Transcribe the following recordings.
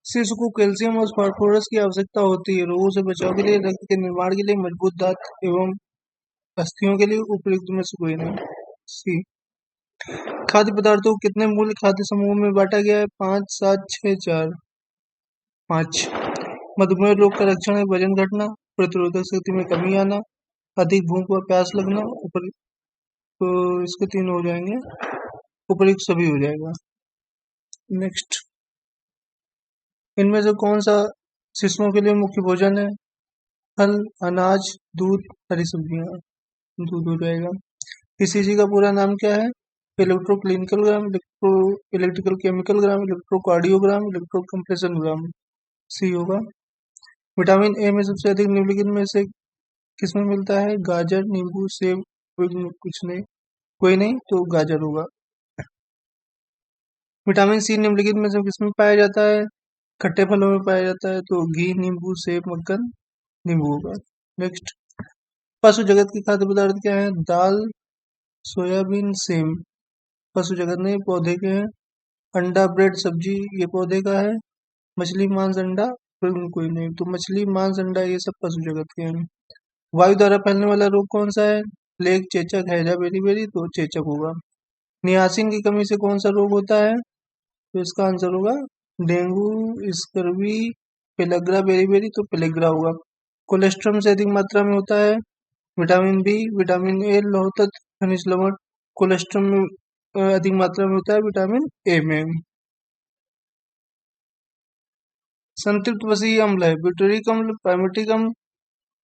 शिशु को कैल्शियम और फास्फोरस की आवश्यकता होती है। रोगों से बचाव के लिए, रक्त के निर्माण के लिए, मजबूत दांत एवं अस्थियों के लिए उपयुक्त में से कोई नहीं। सी। खाद्य पदार्थों को कितने मूल खाद्य समूहों में बांटा गया है? 5, 7, 6, 4। 5। मधुमेह रोग का लक्षण है वजन घटना, प्रतिरोधक शक्ति में कमी आना, अधिक भूख व प्यास लगना। ऊपर तो इसके 3 हो जाएंगे, उपयुक्त सभी हो जाएगा। नेक्स्ट, इनमें से कौन सा शिशुओं के लिए मुख्य भोजन है? फल, अनाज, दूध, हरी सब्जियां। दूध हो जाएगा। ईसीजी का पूरा नाम क्या है? इलेक्ट्रोक्लिनिकल ग्राम, इलेक्ट्रिकल केमिकल ग्राम, इलेक्ट्रोकार्डियोग्राम, इलेक्ट्रोकम्प्रेशन ग्राम। सी होगा। विटामिन ए में सबसे अधिक निम्नलिखित में से किसमें मिलता है? गाजर, नींबू, सेब। कुछ नहीं, कोई नहीं, तो गाजर होगा। विटामिन सी निम्नलिखित में से किसमें पाया जाता है? खट्टे फलों में पाया जाता है, तो घी, नींबू, सेब, मक्खन, नींबू होगा। नेक्स्ट, पशु जगत के खाद्य पदार्थ क्या है? दाल, सोयाबीन, सेम। पशु जगत नहीं, पौधे के हैं। अंडा, ब्रेड, सब्जी, ये पौधे का है। मछली, मांस, अंडा, फिर कोई नहीं, तो मछली, मांस, अंडा ये सब पशु जगत के हैं। वायु द्वारा फैलने वाला रोग कौन सा है? प्लेग, चेचक, हैजा, बेरीबेरी, तो चेचक होगा। नियासिन की कमी से कौन सा रोग होता है? तो इसका आंसर होगा डेंगू, स्कर्वी, पेलग्रा बेरीबेरी, तो पेलेग्रा होगा। कोलेस्ट्रॉल से अधिक मात्रा में होता है विटामिन बी, विटामिन ए, लौह तत्व, खनिज लवण। कोलेस्ट्रॉल में अधिक मात्रा में होता है विटामिन ए में। संतृप्त वसीय अम्ल है ब्यूटेरिक अम्ल, पैमेटिक अम्ल,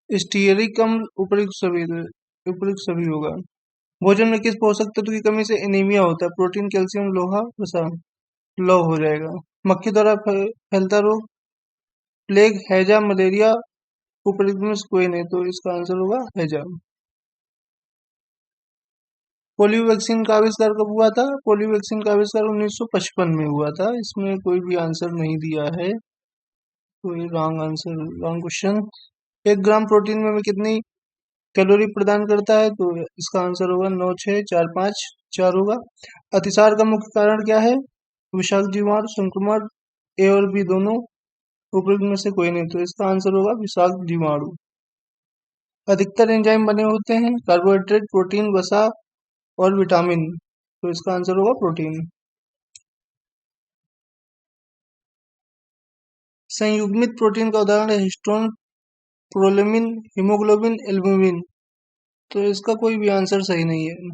स्टीयरिक अम्ल, उपयुक्त सभी होगा। भोजन में किस पोषक तत्व की कमी से एनीमिया होता है? प्रोटीन, कैल्शियम, लोहा, वसा। लौ हो जाएगा। मक्खी द्वारा फैलता रोग? प्लेग, हैजा, मलेरिया, उपयुक्त में से कोई नहीं, तो इसका आंसर होगा हैजा। पोलियो वैक्सीन का आविष्कार कब हुआ था? पोलियो वैक्सीन का आविष्कार 1955 में हुआ था। इसमें कोई भी आंसर नहीं दिया है, तो ये wrong answer, wrong question. 1 gram protein में कितनी कैलोरी प्रदान करता है? तो इसका आंसर होगा 9, 6, 4, 5, 4 होगा। अतिसार का मुख्य कारण क्या है? विषाक्त जीवाणु, संक्रमण, ए और बी दोनों, उपयुक्त में से कोई नहीं, तो इसका आंसर होगा विषाक्त जीवाणु। अधिकतर एंजाइम बने होते हैं कार्बोहाइड्रेट, प्रोटीन, वसा और विटामिन, तो इसका आंसर होगा प्रोटीन। संयुग्मित प्रोटीन का उदाहरण है हिस्टोन, प्रोलेमिन, हीमोग्लोबिन, एल्बुमिन, तो इसका कोई भी आंसर सही नहीं है।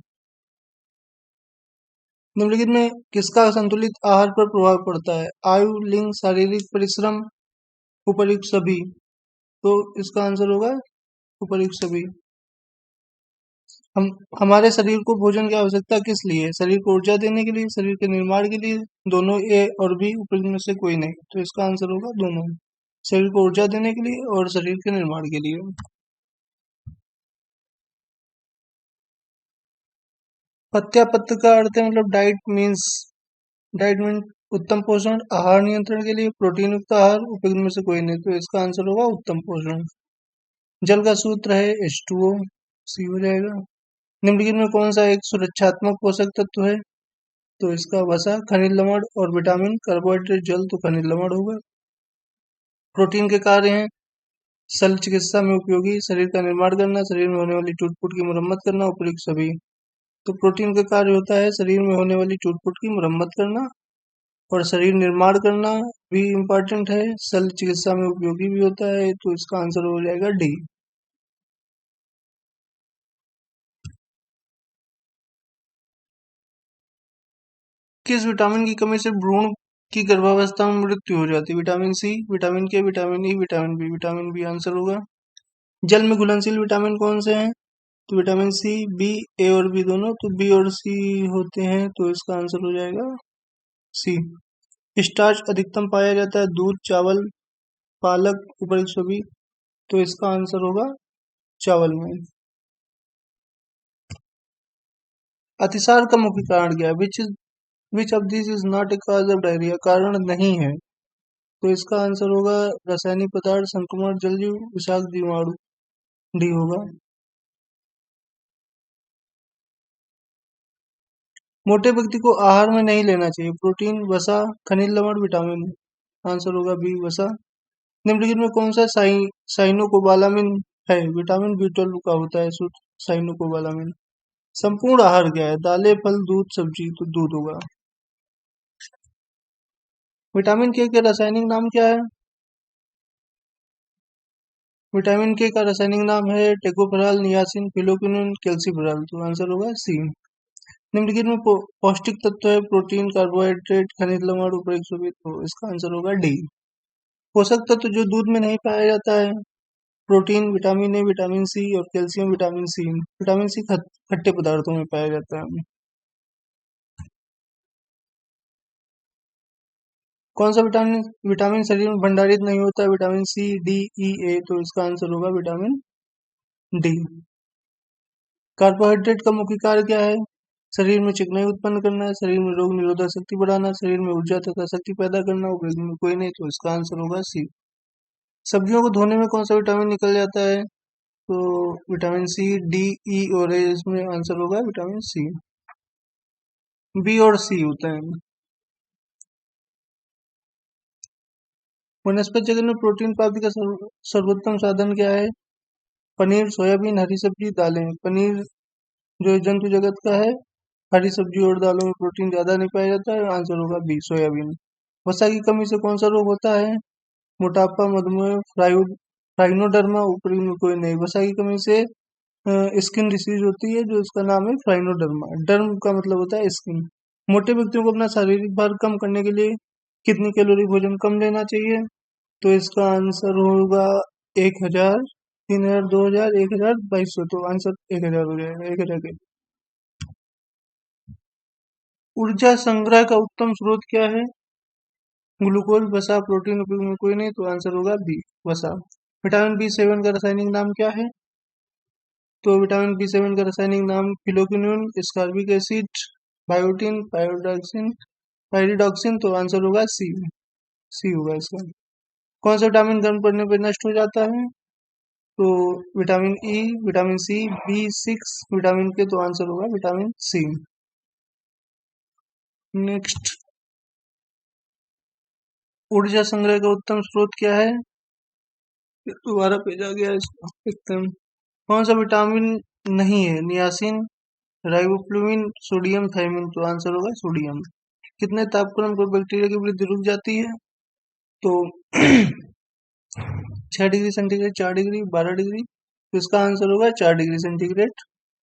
निम्नलिखित में किसका संतुलित आहार पर प्रभाव पड़ता है? आयु, लिंग, शारीरिक परिश्रम, उपर्युक्त सभी, तो इसका आंसर होगा उपर्युक्त सभी। हम हमारे शरीर को भोजन की आवश्यकता किस लिए है? शरीर को ऊर्जा देने के लिए, शरीर के निर्माण के लिए, दोनों, ए और बी, उपयुक्त में से कोई नहीं, तो इसका आंसर होगा दोनों। शरीर को ऊर्जा देने के लिए और शरीर के निर्माण के लिए। पथ्य पत्र का अर्थ है मतलब डाइट मीन उत्तम पोषण, आहार नियंत्रण के लिए, प्रोटीन युक्त आहार, उपयुक्त में से कोई नहीं, तो इसका आंसर होगा उत्तम पोषण। जल का सूत्र है H2O, सी हो जाएगा। निम्नलिखित में कौन सा एक सुरक्षात्मक पोषक तत्व है? तो इसका वसा, खनिज लवण और विटामिन, कार्बोहाइड्रेट, जल, तो खनिज लवण होगा। प्रोटीन के कार्य हैं शल्य चिकित्सा में उपयोगी, शरीर का निर्माण करना, शरीर में होने वाली टूट फूट की मरम्मत करना, उपयुक्त सभी। तो प्रोटीन का कार्य होता है शरीर में होने वाली टूट फूट की मरम्मत करना, और शरीर निर्माण करना भी इम्पोर्टेंट है, शल्य चिकित्सा में उपयोगी भी होता है, तो इसका आंसर हो जाएगा डी। किस विटामिन की कमी से भ्रूण की गर्भावस्था में मृत्यु हो जाती है? Vitamin C, vitamin K, vitamin E, vitamin B. Vitamin B answer होगा। जल में घुलनशील विटामिन कौन से हैं? तो विटामिन सी, बी, ए और बी दोनों, तो बी और सी होते हैं, तो इसका आंसर हो जाएगा सी। स्टार्च अधिकतम पाया जाता है दूध, चावल, पालक, उपयुक्त सभी, तो इसका आंसर होगा चावल में। अतिसार का मुख्य कारण क्या है? Which of this is not a cause of diarrhoea, कारण नहीं है, तो इसका आंसर होगा रासायनिक पदार्थ, संक्रमण, जलजीव, विषाक्त जीवाणु, डी होगा। मोटे व्यक्ति को आहार में नहीं लेना चाहिए? प्रोटीन, वसा, खनिज लवण, विटामिन। आंसर होगा बी वसा। निम्नलिखित में कौन सा साइनोकोबालामिन है? विटामिन B12 का होता है साइनोकोबालामिन। संपूर्ण आहार क्या है? दालें, फल, दूध, सब्जी, तो दूध होगा। विटामिन के रासायनिक नाम क्या है? विटामिन के का रासायनिक नाम है टेकोफेरॉल, नियासिन, फिलोक्विनोन, कैल्सिफेरॉल, तो आंसर होगा सी। निम्नलिखित में पौष्टिक तत्व है प्रोटीन, कार्बोहाइड्रेट, खनिज लवण, उपयुक्त सभी, तो इसका आंसर होगा डी। पोषक तत्व जो दूध में नहीं पाया जाता है? Protein, vitamin A, vitamin C और calcium, vitamin C. Vitamin C खट्टे पदार्थों में पाया जाता है। कौन सा विटामिन विटामिन शरीर में भंडारित नहीं होता है? विटामिन सी, डी, ई, ए, तो इसका आंसर होगा विटामिन डी। कार्बोहाइड्रेट का मुख्य कार्य क्या है? शरीर में चिकनाई उत्पन्न करना, शरीर में रोग निरोधक शक्ति बढ़ाना, शरीर में ऊर्जा तथा शक्ति पैदा करना, उपयोग में कोई नहीं, तो इसका आंसर होगा सी। सब्जियों को धोने में कौन सा विटामिन निकल जाता है? तो विटामिन सी, डी, ई और ए, इसमें आंसर होगा विटामिन सी। बी और सी होता है। वनस्पति जगत में प्रोटीन प्राप्ति का सर्वोत्तम साधन क्या है? पनीर, सोयाबीन, हरी सब्जी, दालें। पनीर जो जंतु जगत का है, हरी सब्जी और दालों में प्रोटीन ज्यादा नहीं पाया जाता है, आंसर होगा बी, सोयाबीन। वसा की कमी से कौन सा रोग होता है? मोटापा, मधुमेह, फ्राइनोडर्मा, ऊपरी में कोई नहीं। वसा की कमी से स्किन डिसीज होती है, जो इसका नाम है फ्राइनोडर्मा। डर्म का मतलब होता है स्किन। मोटे व्यक्तियों को अपना शारीरिक भार कम करने के लिए कितनी कैलोरी भोजन कम लेना चाहिए? तो इसका आंसर होगा 1000, 3000, 2000, 1000, 2200, तो आंसर 1000 हो जाएगा, 1000 के। ऊर्जा संग्रह का उत्तम स्रोत क्या है? ग्लूकोज, वसा, प्रोटीन, उपयोग में कोई नहीं, तो आंसर होगा बी, वसा। विटामिन B7 का रासायनिक नाम क्या है? तो विटामिन B7 का रासायनिक नाम फिलोक्विनोन, स्कारबिक एसिड, बायोटिन, पायरिडॉक्सिन, तो आंसर होगा सी। सी होगा इसका। कौन सा विटामिन गर्म पड़ने पर नष्ट हो जाता है? तो vitamin E, vitamin C, B6, vitamin K, तो आंसर होगा विटामिन सी। नेक्स्ट, ऊर्जा संग्रह का उत्तम स्रोत क्या है? दोबारा भेजा गया इसको एकदम। कौन सा विटामिन नहीं है? नियासिन, राइबोफ्लाविन, सोडियम, थायमिन, तो आंसर होगा सोडियम। कितने तापक्रम पर बैक्टीरिया की वृद्धि रुक जाती है? तो 6 डिग्री सेंटीग्रेड, 4 डिग्री, 12 डिग्री, तो इसका आंसर होगा 4 डिग्री सेंटीग्रेड।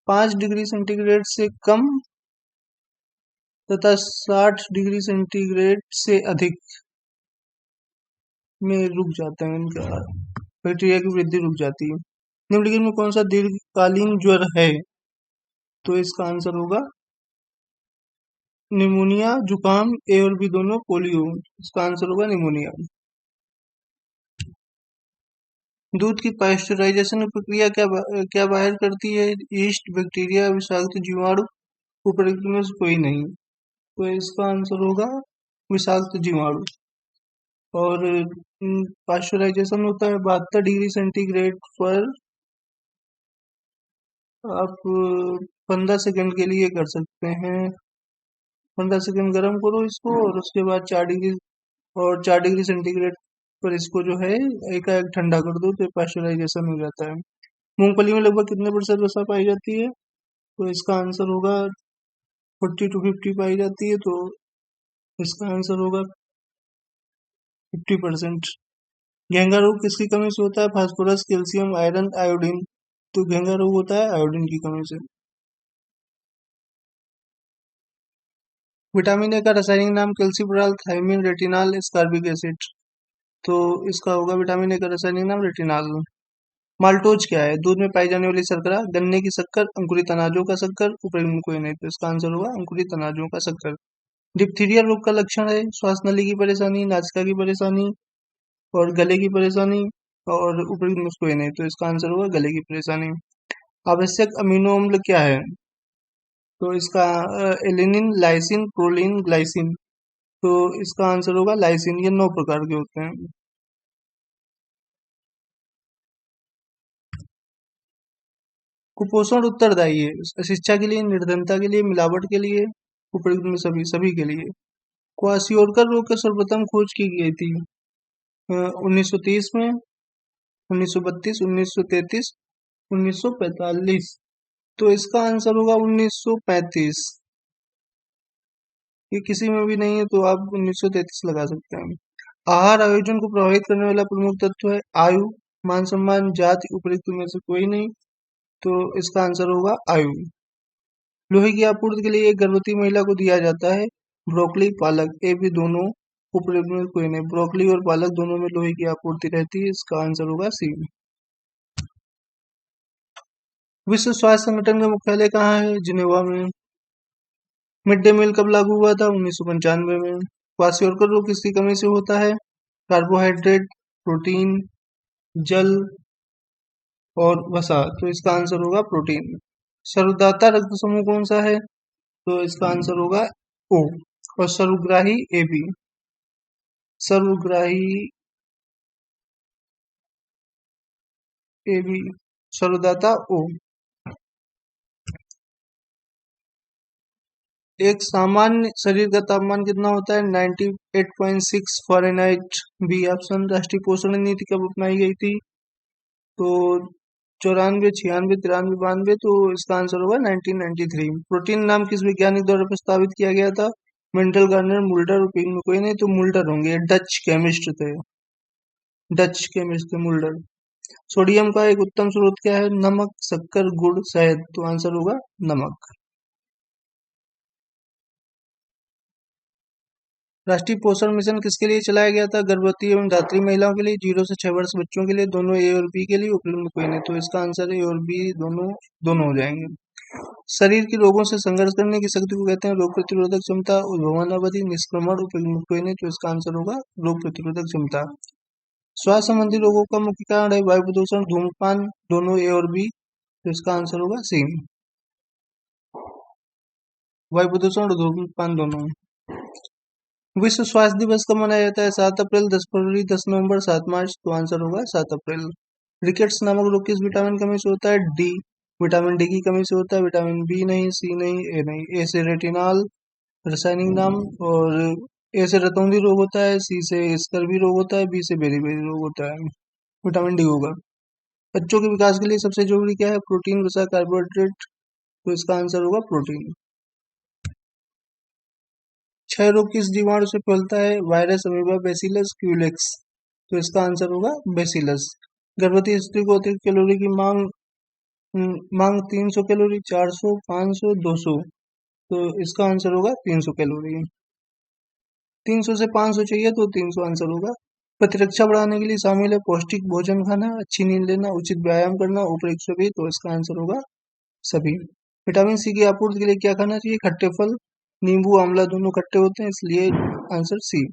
5 डिग्री सेंटीग्रेड से कम तथा 60 डिग्री सेंटीग्रेड से अधिक में रुक जाता है इनका, बैक्टीरिया की वृद्धि रुक जाती है। निम्नलिखित में कौन सा दीर्घकालीन ज्वर है? तो इसका आंसर होगा निमोनिया, जुकाम, ए और बी दोनों, पोलियो, इसका आंसर होगा निमोनिया। दूध की पास्चराइजेशन प्रक्रिया क्या बाहर करती है? यीस्ट, बैक्टीरिया, विषाक्त जीवाणु, उपरोक्त में से कोई नहीं, तो इसका आंसर होगा विषाक्त जीवाणु। और पास्चराइजेशन होता है 72 डिग्री सेंटीग्रेड पर। आप 15 सेकंड के लिए कर सकते हैं। 15 सेकंड गर्म करो इसको, और उसके बाद 4 डिग्री सेंटीग्रेड पर इसको जो है एकाएक ठंडा कर दो, तो पास्चराइजेशन हो जाता है। मूंगफली में लगभग कितने % वसा पाई जाती है? तो इसका आंसर होगा 40 to 50 पाई जाती है, तो इसका आंसर होगा 50%। घेंगा रोग किसकी कमी से होता है? फास्फोरस, कैल्शियम, आयरन, आयोडीन, तो घेंगा रोग होता है आयोडीन की कमी से। विटामिन ए का रासायनिक नाम कैल्सिफेरॉल, थायमिन, रेटिनॉल, स्कारबिक एसिड, तो इसका होगा विटामिन ए का रासायनिक नाम रेटिनॉल। माल्टोज क्या है? दूध में पाई जाने वाली शर्करा, गन्ने की शक्कर, अंकुरित अनाजों का शक्कर, उपयोग में कोई नहीं, तो इसका आंसर होगा अंकुरित अनाजों का शक्कर। डिप्थीरिया रोग का लक्षण है श्वास नली की परेशानी, नासिका की परेशानी और गले की परेशानी, और उपयुक्त में कोई नहीं, तो इसका आंसर होगा गले की परेशानी। आवश्यक अमीनो अम्ल क्या है? तो इसका एलिनिन, लाइसिन, प्रोलिन, ग्लाइसिन, तो इसका आंसर होगा लाइसिन। ये 9 प्रकार के होते हैं। कुपोषण उत्तरदायी है शिक्षा के लिए, निर्धनता के लिए, मिलावट के लिए, उपयुक्त में सभी के लिए। क्वासियोरकर रोग की सर्वप्रथम खोज की गई थी 1930 में, 1932, 1933, 1945। तो इसका आंसर होगा 1935। ये किसी में भी नहीं है तो आप 1933 लगा सकते हैं। आहार आयोजन को प्रभावित करने वाला प्रमुख तत्व है आयु, मान सम्मान, जाति, उपयुक्त में से कोई नहीं। तो इसका आंसर होगा आयु। लोहे की आपूर्ति के लिए एक गर्भवती महिला को दिया जाता है ब्रोकली, पालक, ये भी दोनों उपयुक्त में कोई नहीं। ब्रोकली और पालक दोनों में लोहे की आपूर्ति रहती है। इसका आंसर होगा सी। विश्व स्वास्थ्य संगठन का मुख्यालय कहाँ है? जिनेवा में। मिड डे मील कब लागू हुआ था? 1995 में। क्वाशियोरकर रोग किसकी कमी से होता है? कार्बोहाइड्रेट, प्रोटीन, जल और वसा। तो इसका आंसर होगा प्रोटीन। सर्वदाता रक्त समूह कौन सा है? तो इसका आंसर होगा ओ। और सर्वग्राही ए बी। सर्वग्राही A B. सर्वदाता ओ। एक सामान्य शरीर का तापमान कितना होता है? 98.6 फ़ारेनहाइट। B option. राष्ट्रीय पोषण नीति कब अपनाई गई थी? तो 94, 96, 93, 92। तो इसका आंसर होगा 1993। प्रोटीन नाम किस वैज्ञानिक द्वारा प्रस्तावित किया गया था? Mendel, Gardner, Mulder. में कोई नहीं तो मुल्डर होंगे। डच केमिस्ट थे। डच केमिस्ट थे मुल्डर। सोडियम का एक उत्तम स्रोत क्या है? नमक, शक्कर, गुड़, शहद। तो आंसर होगा नमक। राष्ट्रीय पोषण मिशन किसके लिए चलाया गया था? गर्भवती एवं धात्री महिलाओं के लिए, 0 से 6 वर्ष बच्चों के लिए, दोनों ए और बी के लिए, उपयुक्त में कोई नहीं। तो इसका आंसर ए और बी दोनों दोनों हो जाएंगे। शरीर की रोगों से संघर्ष करने की शक्ति को कहते हैं रोग प्रतिरोधक क्षमता, उद्भवन अवधि, निष्क्रमण, उपयुक्त में कोई नहीं। तो इसका आंसर होगा रोग प्रतिरोधक क्षमता। श्वास संबंधी रोगों का मुख्य कारण है वायु प्रदूषण, धूम्रपान, दोनों ए और बी। तो इसका आंसर होगा सी। वायु प्रदूषण और धूम्रपान दोनों। विश्व स्वास्थ्य दिवस कब मनाया जाता है? 7 अप्रैल, 10 फरवरी, 10 नवंबर, 7 मार्च। तो आंसर होगा 7 अप्रैल। रिकेट्स नामक रोग किस विटामिन कमी से होता है? डी। विटामिन डी की कमी से होता है। विटामिन बी नहीं, सी नहीं, ए नहीं। ए से रेटिनॉल रासायनिक नाम, और ए से रतौंधी रोग होता है, सी से स्कर्वी रोग होता है, बी से बेरी-बेरी रोग होता है। विटामिन डी होगा। बच्चों के विकास के लिए सबसे जरूरी क्या है? प्रोटीन, वसा, कार्बोहाइड्रेट। तो इसका आंसर होगा प्रोटीन। क्षय रोग किस जीवाणु से फैलता है? Virus, amoeba, bacillus, Culex. तो इसका आंसर होगा बेसिलस। गर्भवती स्त्री को अतिरिक्त कैलोरी की मांग 300 कैलोरी, 400, 500, 200। तो इसका आंसर होगा 300 कैलोरी। 300 से 500 चाहिए तो 300 आंसर होगा। प्रतिरक्षा बढ़ाने के लिए शामिल है पौष्टिक भोजन खाना, अच्छी नींद लेना, उचित व्यायाम करना, उपयुक्त सभी। तो इसका आंसर होगा सभी। विटामिन सी की आपूर्ति के लिए क्या खाना चाहिए? खट्टे फल, नींबू, आंवला दोनों खट्टे होते हैं, इसलिए आंसर सी।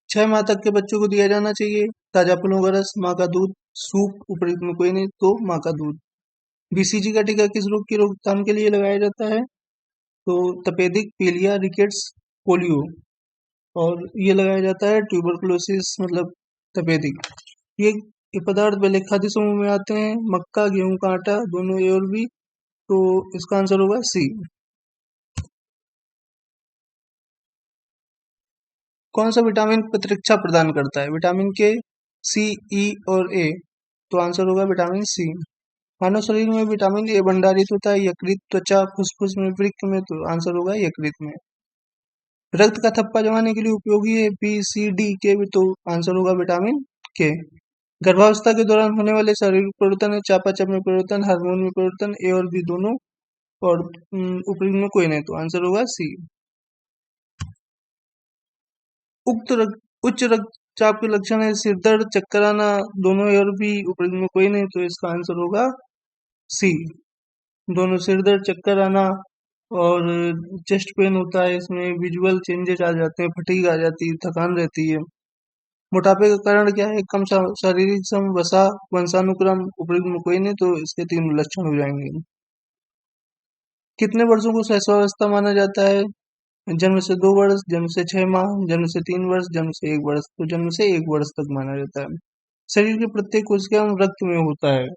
6 माह तक के बच्चों को दिया जाना चाहिए ताजा फलों का रस, माँ का दूध, सूप, उपयुक्त में कोई नहीं तो माँ का दूध। बीसीजी का टीका किस रोग की रोकथाम के लिए लगाया जाता है? तो तपेदिक, पीलिया, रिकेट्स, पोलियो। और ये लगाया जाता है ट्यूबरकुलोसिस, मतलब तपेदिक। ये पदार्थ पहले खाद्य समूह में आते हैं। मक्का, गेहूं का आटा, दोनों ए और बी। तो इसका आंसर होगा सी। कौन सा विटामिन प्रतिरक्षा प्रदान करता है? विटामिन के, सी, ई और ए। तो आंसर होगा विटामिन सी। मानव शरीर में विटामिन ए भंडारित होता है यकृत, त्वचा, फुसफुस में, वृक्क में। तो आंसर होगा यकृत में। रक्त का थप्पा जमाने के लिए उपयोगी है बी, सी, डी, के। भी तो आंसर होगा विटामिन के। गर्भावस्था के दौरान होने वाले शारीरिक परिवर्तन है चयापचय में परिवर्तन, हार्मोन में परिवर्तन, ए और बी दोनों। और उपयुक्त में कोई नहीं तो आंसर होगा सी। उच्च रक्तचाप के लक्षण है सिर दर्द, चक्कर आना, दोनों ए और बी। उपयुक्त में कोई नहीं तो इसका आंसर होगा सी। दोनों सिर दर्द, चक्कर आना और चेस्ट पेन होता है, इसमें विजुअल चेंजेस आ जाते हैं, फटीग आ जाती है, थकान रहती है। मोटापे का कारण क्या है? कम शारीरिक श्रम, वसा, वंशानुक्रम। उपयुक्त में कोई नहीं तो इसके 3 लक्षण हो जाएंगे। कितने वर्षों को शैशवावस्था माना जाता है? जन्म से 2 वर्ष, जन्म से 6 माह, जन्म से 3 वर्ष, जन्म से 1 वर्ष। तो जन्म से 1 वर्ष तक माना जाता है। शरीर के प्रत्येक कोशिका में रक्त में होता है।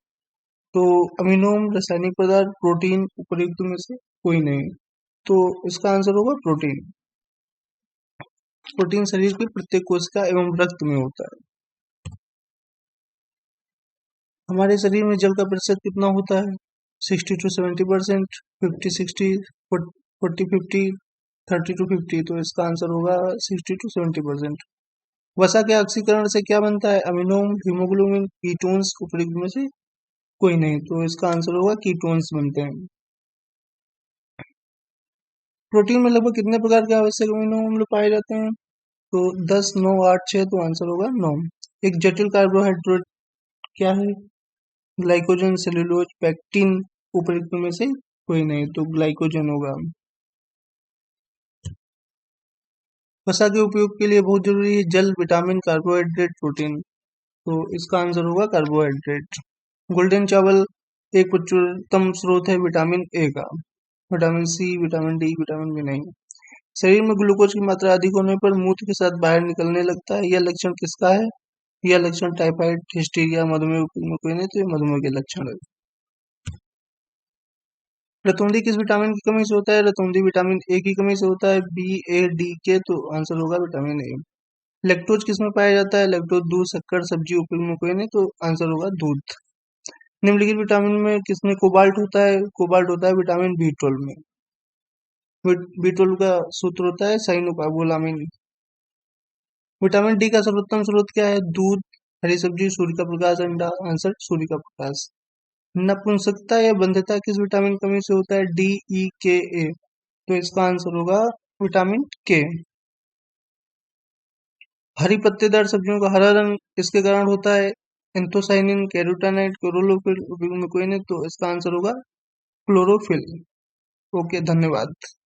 तो अमीनोम, रासायनिक पदार्थ, प्रोटीन, उपयुक्त में से कोई नहीं। तो इसका आंसर होगा प्रोटीन। प्रोटीन शरीर की प्रत्येक कोशिका एवं रक्त में होता है। हमारे शरीर में जल का प्रतिशत कितना होता है? 60 to 70%, 50-60, 40-50, 30-50। तो इसका आंसर होगा 60 to 70%। वसा के ऑक्सीकरण से क्या बनता है? अमीनो, हीमोग्लोबिन, कीटोन्स, उपयुक्त में से कोई नहीं। तो इसका आंसर होगा कीटोन्स बनते हैं। प्रोटीन में लगभग कितने प्रकार के आवश्यक अमीनो अम्ल पाए जाते हैं? तो 10, 9, 8, 6। तो आंसर होगा 9। एक जटिल कार्बोहाइड्रेट क्या है? ग्लाइकोजन, सेलुलोज, पैक्टिन, उपयुक्त में से कोई नहीं। तो ग्लाइकोजन होगा। वसा के उपयोग के लिए बहुत जरूरी है जल, विटामिन, कार्बोहाइड्रेट, प्रोटीन। तो इसका आंसर होगा कार्बोहाइड्रेट। गोल्डन चावल एक उच्चतम स्रोत है विटामिन ए का। Vitamin C, vitamin D, vitamin B नहीं। शरीर में ग्लूकोज की मात्रा अधिक होने पर मूत्र के साथ बाहर निकलने लगता है। यह लक्षण किसका है? यह लक्षण टाइफाइड, हिस्टीरिया, मधुमेह में कोई नहीं। तो ये मधुमेह के लक्षण है। रतौंधी किस विटामिन की कमी से होता है? रतौंधी विटामिन ए की कमी से होता है। बी, ए, डी के। तो आंसर होगा विटामिन ए। लैक्टोज किसमें पाया जाता है? लैक्टोज दूध, शक्कर, सब्जी, उपयोग में कोई नहीं। तो आंसर होगा दूध। निम्नलिखित विटामिन में किसमें कोबाल्ट होता है? कोबाल्ट होता है विटामिन बी 12 में। बी 12 का सूत्र होता है साइनोकार्बोलामिन। विटामिन डी का सर्वोत्तम स्रोत क्या है? दूध, हरी सब्जी, सूर्य का प्रकाश, अंडा। आंसर सूर्य का प्रकाश। नपुंसकता या बंध्यता किस विटामिन की कमी से होता है? डी, ई, के, ए। तो इसका आंसर होगा विटामिन के। हरी पत्तेदार सब्जियों का हरा रंग किसके कारण होता है? एंथोसाइनिन, कैरोटानाइट, क्लोरोफिल, उपयोग में कोई नहीं। तो इसका आंसर होगा क्लोरोफिल। ओके, धन्यवाद।